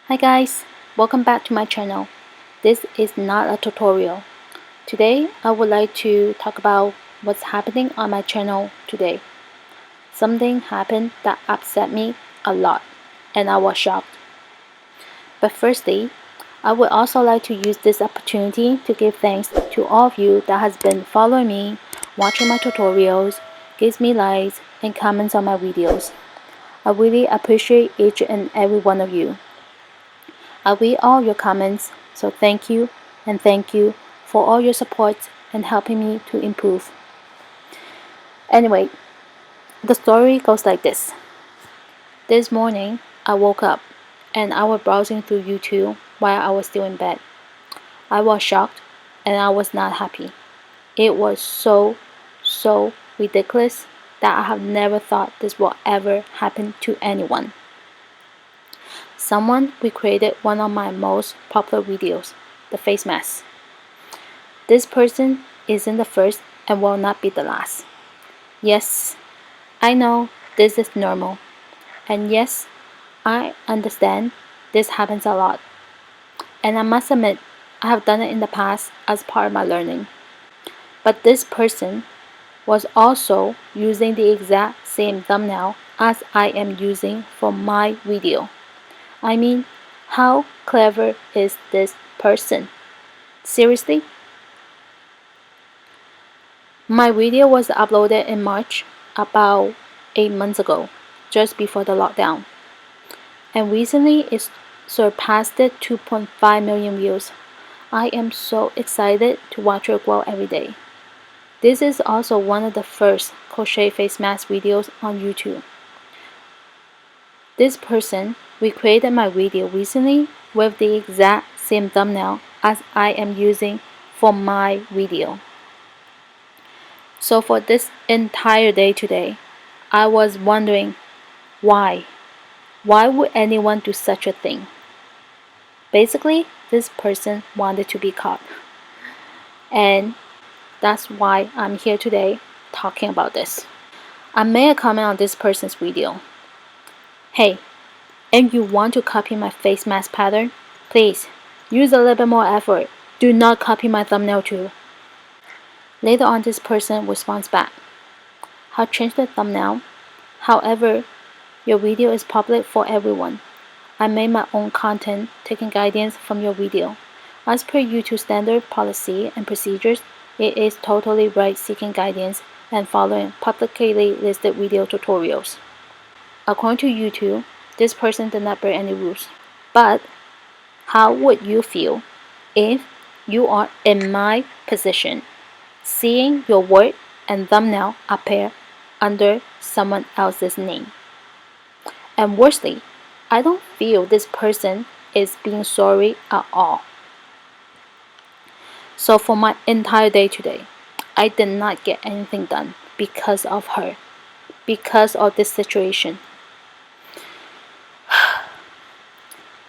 Hi guys, welcome back to my channel. This is not a tutorial. Today I would like to talk about what's happening on my channel today. Something happened that upset me a lot and I was shocked. But firstly, I would also like to use this opportunity to give thanks to all of you that has been following me, watching my tutorials, gives me likes and comments on my videos. I really appreciate each and every one of you. I read all your comments, so thank you and thank you for all your support and helping me to improve. Anyway, the story goes like this. This morning, I woke up and I was browsing through YouTube while I was still in bed. I was shocked and I was not happy. It was so ridiculous that I have never thought this would ever happen to anyone. Someone recreated one of my most popular videos, the face mask. This person isn't the first and will not be the last. Yes, I know this is normal. And yes, I understand this happens a lot. And I must admit, I have done it in the past as part of my learning. But this person was also using the exact same thumbnail as I am using for my video. I mean, how clever is this person? Seriously? My video was uploaded in March, about 8 months ago, just before the lockdown. And recently it surpassed 2.5 million views. I am so excited to watch her grow every day. This is also one of the first crochet face mask videos on YouTube. This person recreated my video recently with the exact same thumbnail as I am using for my video. So for this entire day today, I was wondering why. Why would anyone do such a thing? Basically, this person wanted to be caught. And that's why I'm here today talking about this. I made a comment on this person's video. Hey, if you want to copy my face mask pattern, please use a little bit more effort. Do not copy my thumbnail too. Later on, this person responds back. I'll change the thumbnail. However, your video is public for everyone. I made my own content taking guidance from your video. As per YouTube standard policy and procedures, it is totally right seeking guidance and following publicly listed video tutorials. According to YouTube, this person did not break any rules. But how would you feel if you are in my position, seeing your word and thumbnail appear under someone else's name? And worstly, I don't feel this person is being sorry at all. So for my entire day today, I did not get anything done because of her, because of this situation.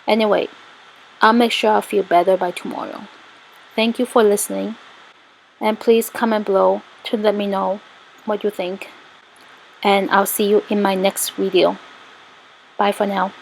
Anyway, I'll make sure I feel better by tomorrow. Thank you for listening, and please comment below to let me know what you think. And I'll see you in my next video. Bye for now.